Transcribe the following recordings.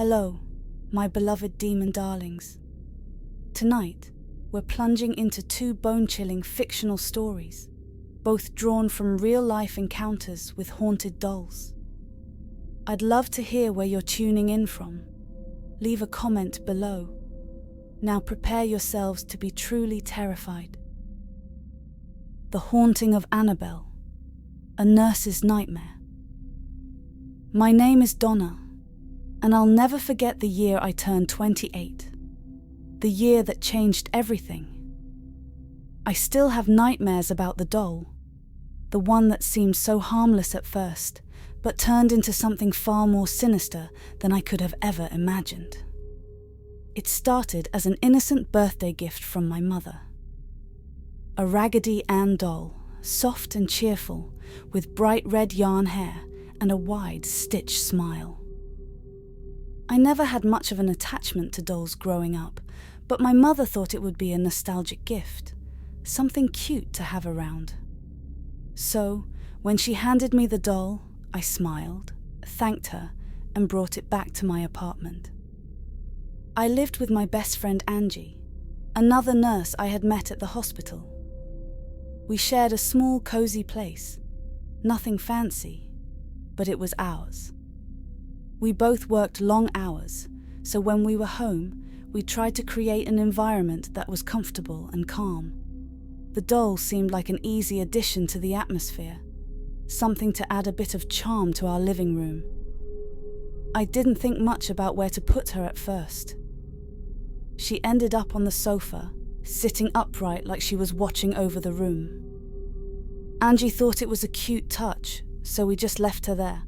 Hello, my beloved demon darlings. Tonight, we're plunging into two bone-chilling fictional stories, both drawn from real-life encounters with haunted dolls. I'd love to hear where you're tuning in from. Leave a comment below. Now prepare yourselves to be truly terrified. The Haunting of Annabelle, a nurse's nightmare. My name is Donna, and I'll never forget the year I turned 28. The year that changed everything. I still have nightmares about the doll, the one that seemed so harmless at first, but turned into something far more sinister than I could have ever imagined. It started as an innocent birthday gift from my mother. A Raggedy Ann doll, soft and cheerful, with bright red yarn hair and a wide stitched smile. I never had much of an attachment to dolls growing up, but my mother thought it would be a nostalgic gift, something cute to have around. So, when she handed me the doll, I smiled, thanked her, and brought it back to my apartment. I lived with my best friend Angie, another nurse I had met at the hospital. We shared a small, cozy place, nothing fancy, but it was ours. We both worked long hours, so when we were home, we tried to create an environment that was comfortable and calm. The doll seemed like an easy addition to the atmosphere, something to add a bit of charm to our living room. I didn't think much about where to put her at first. She ended up on the sofa, sitting upright like she was watching over the room. Angie thought it was a cute touch, so we just left her there.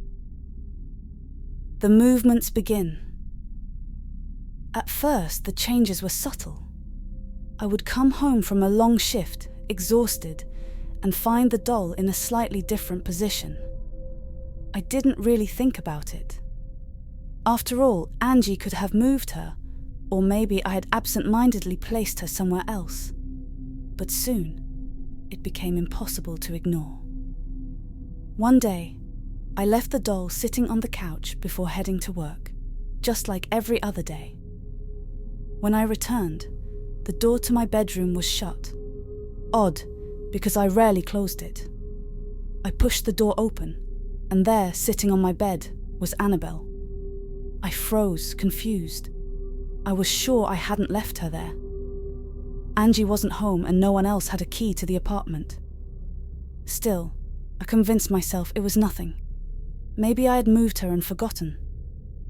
The movements begin. At first, the changes were subtle. I would come home from a long shift, exhausted, and find the doll in a slightly different position. I didn't really think about it. After all, Angie could have moved her, or maybe I had absent-mindedly placed her somewhere else. But soon, it became impossible to ignore. One day, I left the doll sitting on the couch before heading to work, just like every other day. When I returned, the door to my bedroom was shut. Odd, because I rarely closed it. I pushed the door open, and there, sitting on my bed, was Annabelle. I froze, confused. I was sure I hadn't left her there. Angie wasn't home and no one else had a key to the apartment. Still, I convinced myself it was nothing. Maybe I had moved her and forgotten.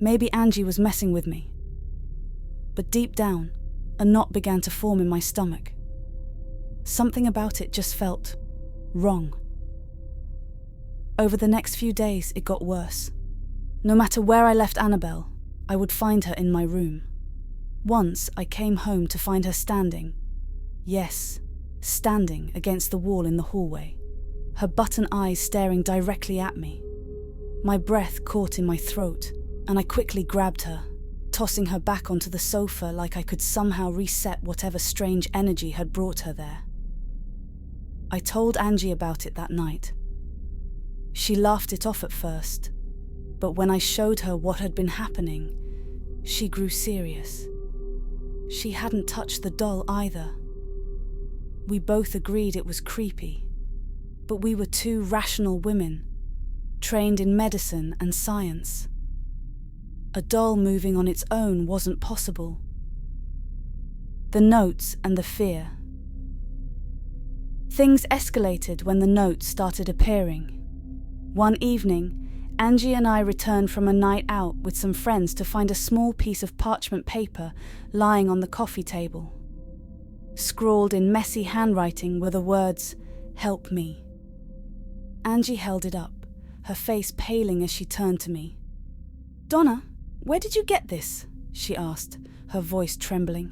Maybe Angie was messing with me. But deep down, a knot began to form in my stomach. Something about it just felt wrong. Over the next few days, it got worse. No matter where I left Annabelle, I would find her in my room. Once, I came home to find her standing. Yes, standing against the wall in the hallway, her button eyes staring directly at me. My breath caught in my throat, and I quickly grabbed her, tossing her back onto the sofa like I could somehow reset whatever strange energy had brought her there. I told Angie about it that night. She laughed it off at first, but when I showed her what had been happening, she grew serious. She hadn't touched the doll either. We both agreed it was creepy, but we were two rational women, trained in medicine and science. A doll moving on its own wasn't possible. The notes and the fear. Things escalated when the notes started appearing. One evening, Angie and I returned from a night out with some friends to find a small piece of parchment paper lying on the coffee table. Scrawled in messy handwriting were the words, "Help me." Angie held it up, her face paling as she turned to me. "Donna, where did you get this?" she asked, her voice trembling.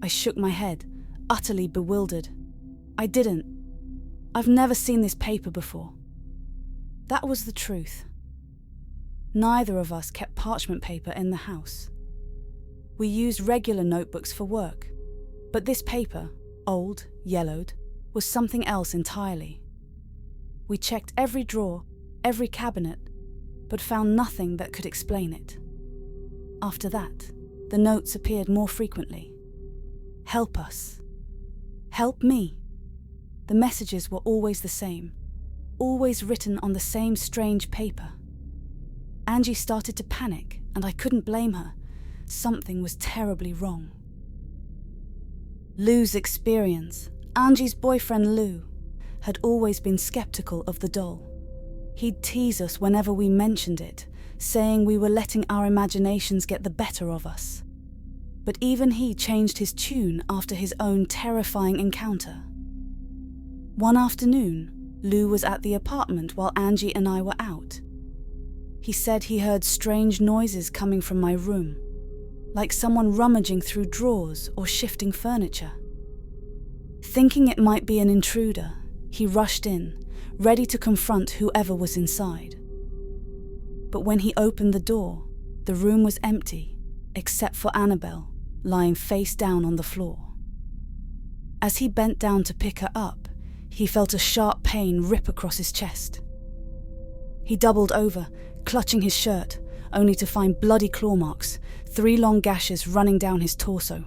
I shook my head, utterly bewildered. I didn't. I've never seen this paper before. That was the truth. Neither of us kept parchment paper in the house. We used regular notebooks for work, but this paper, old, yellowed, was something else entirely. We checked every drawer, every cabinet, but found nothing that could explain it. After that, the notes appeared more frequently. Help us. Help me. The messages were always the same, always written on the same strange paper. Angie started to panic, and I couldn't blame her. Something was terribly wrong. Lou's experience, Angie's boyfriend Lou, had always been skeptical of the doll. He'd tease us whenever we mentioned it, saying we were letting our imaginations get the better of us. But even he changed his tune after his own terrifying encounter. One afternoon, Lou was at the apartment while Angie and I were out. He said he heard strange noises coming from my room, like someone rummaging through drawers or shifting furniture. Thinking it might be an intruder, he rushed in, ready to confront whoever was inside. But when he opened the door, the room was empty, except for Annabelle, lying face down on the floor. As he bent down to pick her up, he felt a sharp pain rip across his chest. He doubled over, clutching his shirt, only to find bloody claw marks, 3 long gashes running down his torso.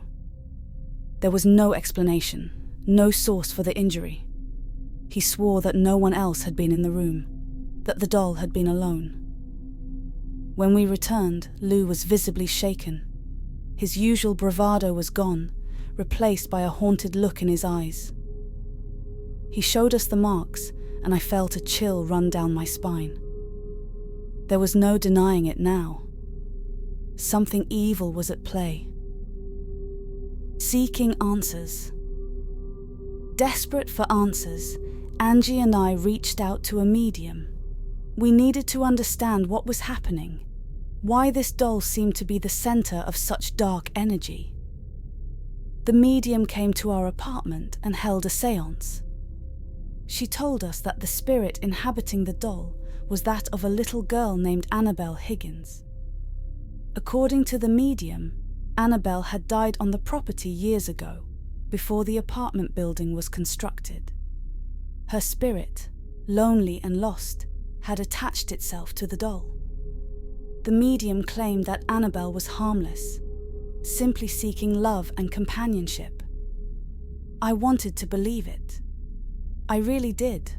There was no explanation, no source for the injury. He swore that no one else had been in the room, that the doll had been alone. When we returned, Lou was visibly shaken. His usual bravado was gone, replaced by a haunted look in his eyes. He showed us the marks, and I felt a chill run down my spine. There was no denying it now. Something evil was at play. Seeking answers. Desperate for answers, Angie and I reached out to a medium. We needed to understand what was happening, why this doll seemed to be the center of such dark energy. The medium came to our apartment and held a séance. She told us that the spirit inhabiting the doll was that of a little girl named Annabelle Higgins. According to the medium, Annabelle had died on the property years ago, before the apartment building was constructed. Her spirit, lonely and lost, had attached itself to the doll. The medium claimed that Annabelle was harmless, simply seeking love and companionship. I wanted to believe it. I really did.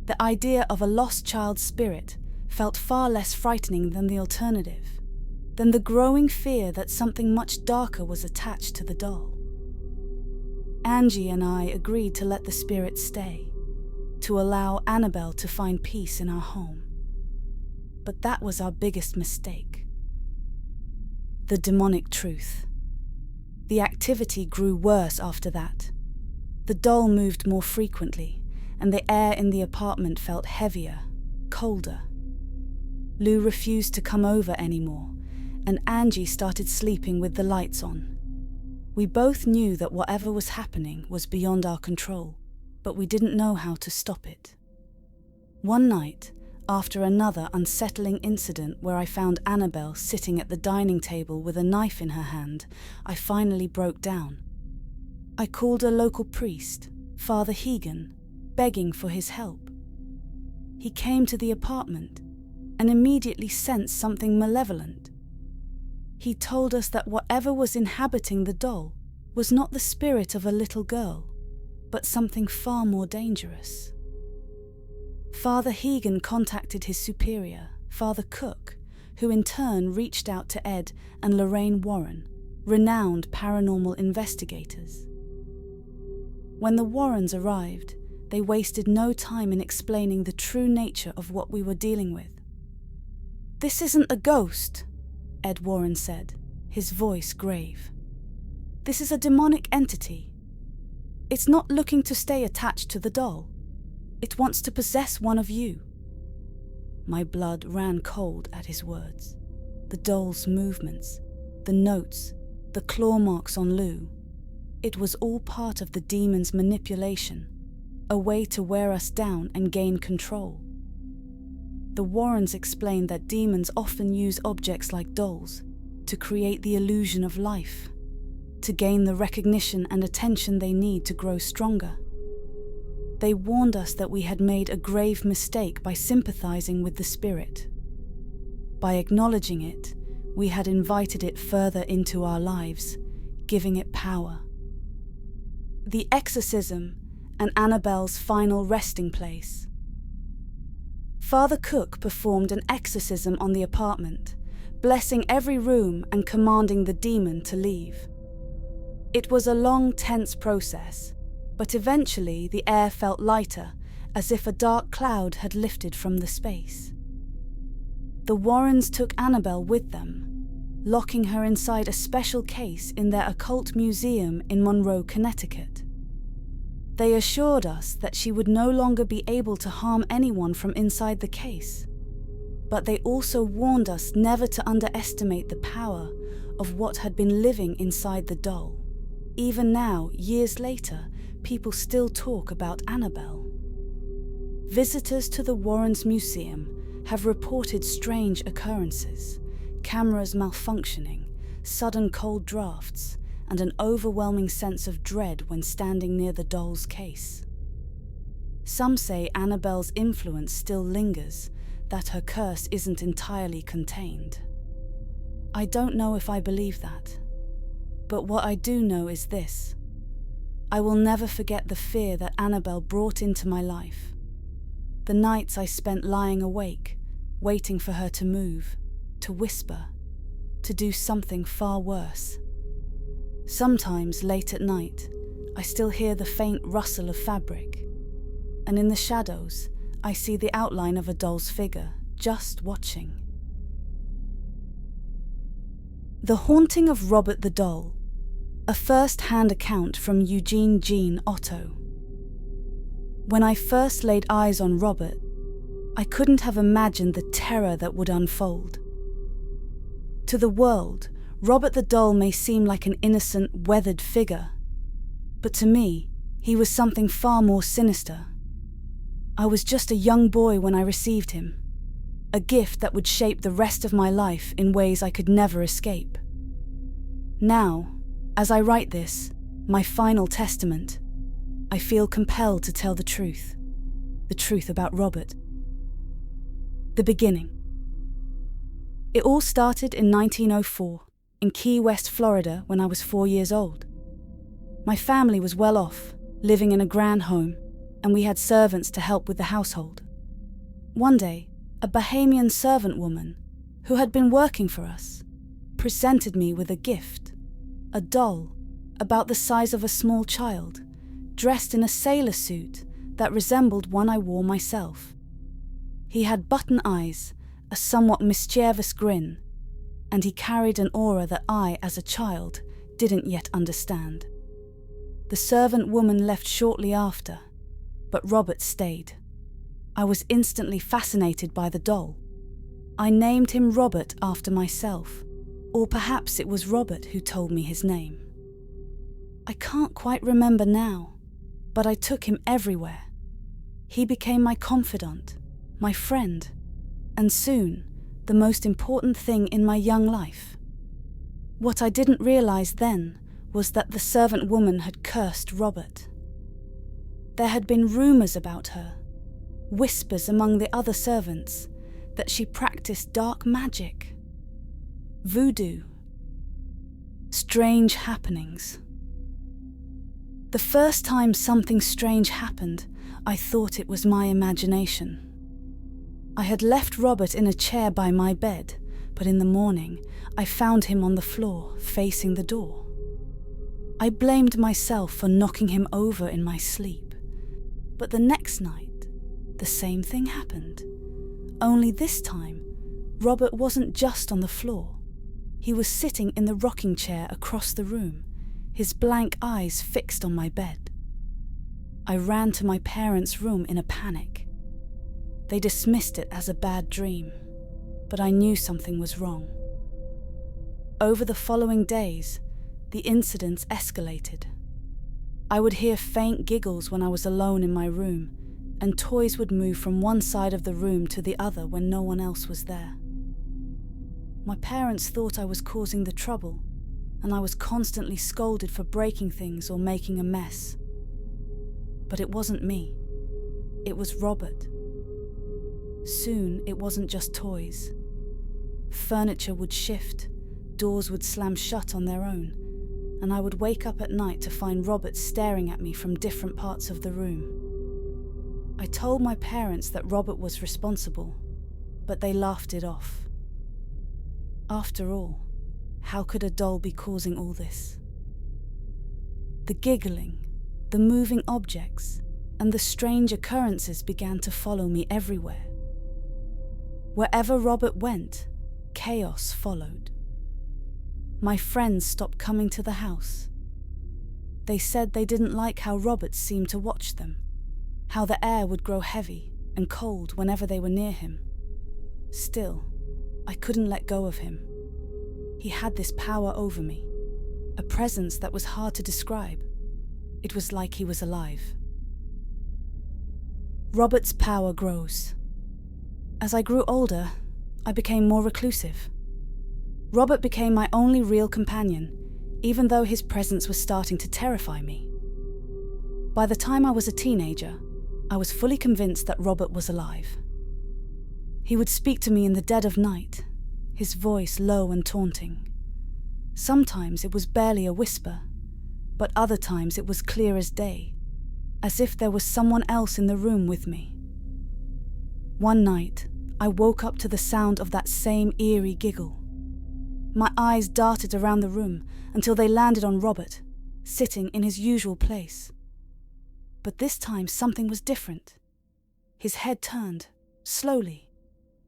The idea of a lost child's spirit felt far less frightening than the alternative, than the growing fear that something much darker was attached to the doll. Angie and I agreed to let the spirit stay, to allow Annabelle to find peace in our home. But that was our biggest mistake. The demonic truth. The activity grew worse after that. The doll moved more frequently, and the air in the apartment felt heavier, colder. Lou refused to come over anymore, and Angie started sleeping with the lights on. We both knew that whatever was happening was beyond our control, but we didn't know how to stop it. One night, after another unsettling incident where I found Annabelle sitting at the dining table with a knife in her hand, I finally broke down. I called a local priest, Father Eugene, begging for his help. He came to the apartment and immediately sensed something malevolent. He told us that whatever was inhabiting the doll was not the spirit of a little girl, but something far more dangerous. Father Eugene contacted his superior, Father Cook, who in turn reached out to Ed and Lorraine Warren, renowned paranormal investigators. When the Warrens arrived, they wasted no time in explaining the true nature of what we were dealing with. "This isn't a ghost," Ed Warren said, his voice grave. "This is a demonic entity. It's not looking to stay attached to the doll. It wants to possess one of you." My blood ran cold at his words. The doll's movements, the notes, the claw marks on Lou. It was all part of the demon's manipulation, a way to wear us down and gain control. The Warrens explained that demons often use objects like dolls to create the illusion of life, to gain the recognition and attention they need to grow stronger. They warned us that we had made a grave mistake by sympathizing with the spirit. By acknowledging it, we had invited it further into our lives, giving it power. The exorcism and Annabelle's final resting place. Father Cook performed an exorcism on the apartment, blessing every room and commanding the demon to leave. It was a long, tense process, but eventually the air felt lighter, as if a dark cloud had lifted from the space. The Warrens took Annabelle with them, locking her inside a special case in their occult museum in Monroe, Connecticut. They assured us that she would no longer be able to harm anyone from inside the case, but they also warned us never to underestimate the power of what had been living inside the doll. Even now, years later, people still talk about Annabelle. Visitors to the Warrens Museum have reported strange occurrences, cameras malfunctioning, sudden cold drafts, and an overwhelming sense of dread when standing near the doll's case. Some say Annabelle's influence still lingers, that her curse isn't entirely contained. I don't know if I believe that, but what I do know is this: I will never forget the fear that Annabelle brought into my life. The nights I spent lying awake, waiting for her to move, to whisper, to do something far worse. Sometimes, late at night, I still hear the faint rustle of fabric, and in the shadows, I see the outline of a doll's figure, just watching. The Haunting of Robert the Doll, a first-hand account from Eugene Jean Otto. When I first laid eyes on Robert, I couldn't have imagined the terror that would unfold. To the world, Robert the Doll may seem like an innocent, weathered figure, but to me, he was something far more sinister. I was just a young boy when I received him, a gift that would shape the rest of my life in ways I could never escape. Now, as I write this, my final testament, I feel compelled to tell the truth about Robert. The beginning. It all started in 1904, in Key West, Florida, when I was 4 years old. My family was well off, living in a grand home, and we had servants to help with the household. One day, a Bahamian servant woman, who had been working for us, presented me with a gift, a doll about the size of a small child, dressed in a sailor suit that resembled one I wore myself. He had button eyes, a somewhat mischievous grin, and he carried an aura that I, as a child, didn't yet understand. The servant woman left shortly after, but Robert stayed. I was instantly fascinated by the doll. I named him Robert after myself, or perhaps it was Robert who told me his name. I can't quite remember now, but I took him everywhere. He became my confidant, my friend, and soon, the most important thing in my young life. What I didn't realize then was that the servant woman had cursed Robert. There had been rumors about her, whispers among the other servants, that she practiced dark magic, voodoo, strange happenings. The first time something strange happened, I thought it was my imagination. I had left Robert in a chair by my bed, but in the morning, I found him on the floor, facing the door. I blamed myself for knocking him over in my sleep, but the next night, the same thing happened. Only this time, Robert wasn't just on the floor. He was sitting in the rocking chair across the room, his blank eyes fixed on my bed. I ran to my parents' room in a panic. They dismissed it as a bad dream, but I knew something was wrong. Over the following days, the incidents escalated. I would hear faint giggles when I was alone in my room, and toys would move from one side of the room to the other when no one else was there. My parents thought I was causing the trouble, and I was constantly scolded for breaking things or making a mess. But it wasn't me. It was Robert. Soon, it wasn't just toys. Furniture would shift, doors would slam shut on their own, and I would wake up at night to find Robert staring at me from different parts of the room. I told my parents that Robert was responsible, but they laughed it off. After all, how could a doll be causing all this? The giggling, the moving objects, and the strange occurrences began to follow me everywhere. Wherever Robert went, chaos followed. My friends stopped coming to the house. They said they didn't like how Robert seemed to watch them, how the air would grow heavy and cold whenever they were near him. Still, I couldn't let go of him. He had this power over me, a presence that was hard to describe. It was like he was alive. Robert's power grows. As I grew older, I became more reclusive. Robert became my only real companion, even though his presence was starting to terrify me. By the time I was a teenager, I was fully convinced that Robert was alive. He would speak to me in the dead of night, his voice low and taunting. Sometimes it was barely a whisper, but other times it was clear as day, as if there was someone else in the room with me. One night, I woke up to the sound of that same eerie giggle. My eyes darted around the room until they landed on Robert, sitting in his usual place. But this time something was different. His head turned, slowly,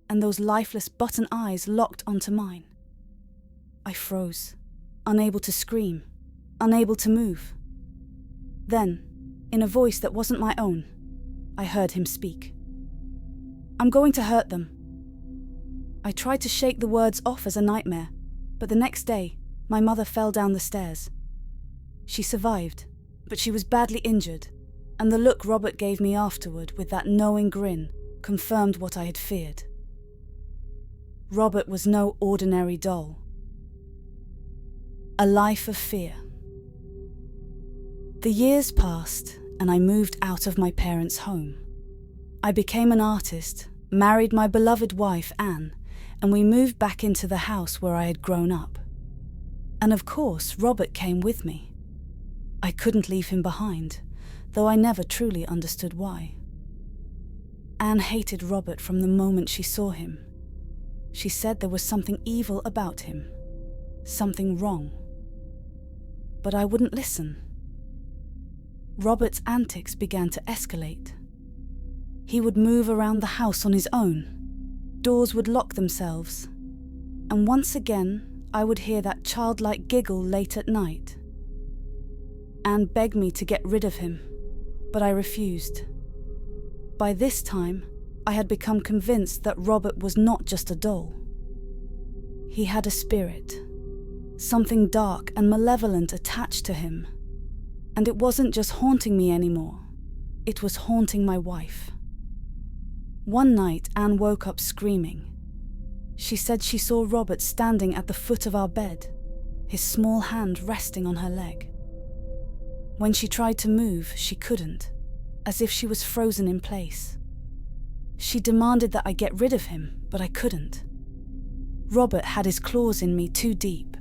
and those lifeless button eyes locked onto mine. I froze, unable to scream, unable to move. Then, in a voice that wasn't my own, I heard him speak. "I'm going to hurt them." I tried to shake the words off as a nightmare, but the next day, my mother fell down the stairs. She survived, but she was badly injured, and the look Robert gave me afterward with that knowing grin confirmed what I had feared. Robert was no ordinary doll. A life of fear. The years passed, and I moved out of my parents' home. I became an artist, married my beloved wife, Anne, and we moved back into the house where I had grown up. And of course, Robert came with me. I couldn't leave him behind, though I never truly understood why. Anne hated Robert from the moment she saw him. She said there was something evil about him, something wrong. But I wouldn't listen. Robert's antics began to escalate. He would move around the house on his own. Doors would lock themselves. And once again, I would hear that childlike giggle late at night. Anne begged me to get rid of him, but I refused. By this time, I had become convinced that Robert was not just a doll. He had a spirit, something dark and malevolent attached to him. And it wasn't just haunting me anymore, it was haunting my wife. One night, Anne woke up screaming. She said she saw Robert standing at the foot of our bed, his small hand resting on her leg. When she tried to move, she couldn't, as if she was frozen in place. She demanded that I get rid of him, but I couldn't. Robert had his claws in me too deep.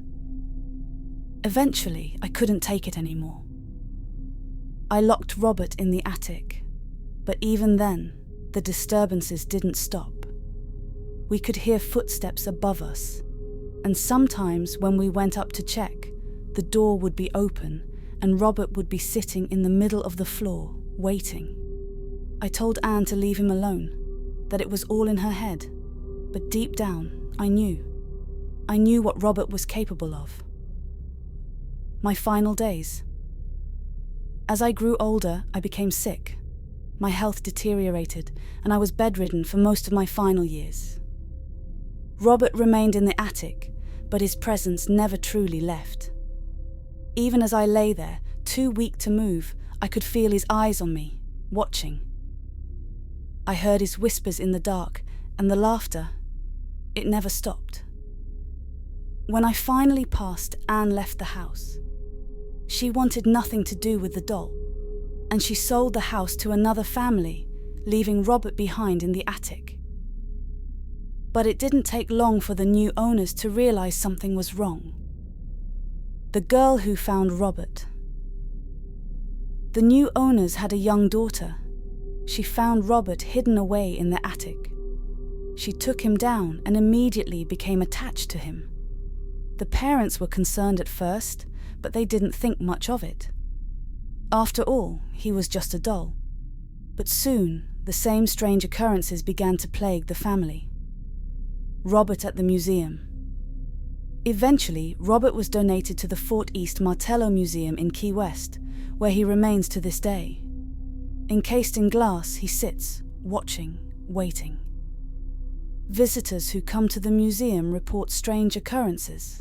Eventually, I couldn't take it anymore. I locked Robert in the attic, but even then, the disturbances didn't stop. We could hear footsteps above us, and sometimes when we went up to check, the door would be open and Robert would be sitting in the middle of the floor, waiting. I told Anne to leave him alone, that it was all in her head, but deep down, I knew. I knew what Robert was capable of. My final days. As I grew older, I became sick. My health deteriorated, and I was bedridden for most of my final years. Robert remained in the attic, but his presence never truly left. Even as I lay there, too weak to move, I could feel his eyes on me, watching. I heard his whispers in the dark, and the laughter. It never stopped. When I finally passed, Anne left the house. She wanted nothing to do with the doll, and she sold the house to another family, leaving Robert behind in the attic. But it didn't take long for the new owners to realize something was wrong. The girl who found Robert. The new owners had a young daughter. She found Robert hidden away in the attic. She took him down and immediately became attached to him. The parents were concerned at first, but they didn't think much of it. After all, he was just a doll. But soon, the same strange occurrences began to plague the family. Robert at the museum. Eventually, Robert was donated to the Fort East Martello Museum in Key West, where he remains to this day. Encased in glass, he sits, watching, waiting. Visitors who come to the museum report strange occurrences.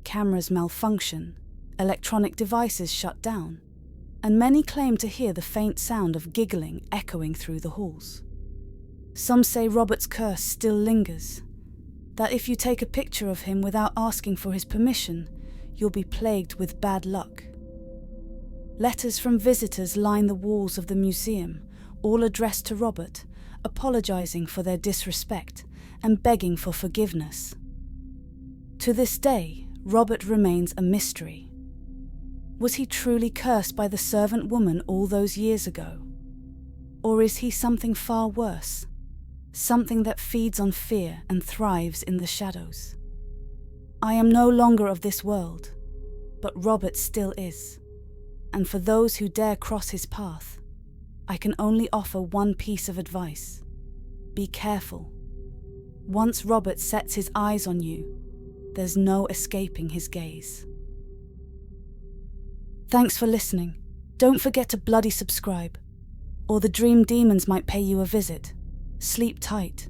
Cameras malfunction, electronic devices shut down, and many claim to hear the faint sound of giggling echoing through the halls. Some say Robert's curse still lingers, that if you take a picture of him without asking for his permission, you'll be plagued with bad luck. Letters from visitors line the walls of the museum, all addressed to Robert, apologizing for their disrespect and begging for forgiveness. To this day, Robert remains a mystery. Was he truly cursed by the servant woman all those years ago? Or is he something far worse? Something that feeds on fear and thrives in the shadows? I am no longer of this world, but Robert still is. And for those who dare cross his path, I can only offer one piece of advice. Be careful. Once Robert sets his eyes on you, there's no escaping his gaze. Thanks for listening. Don't forget to bloody subscribe, or the dream demons might pay you a visit. Sleep tight.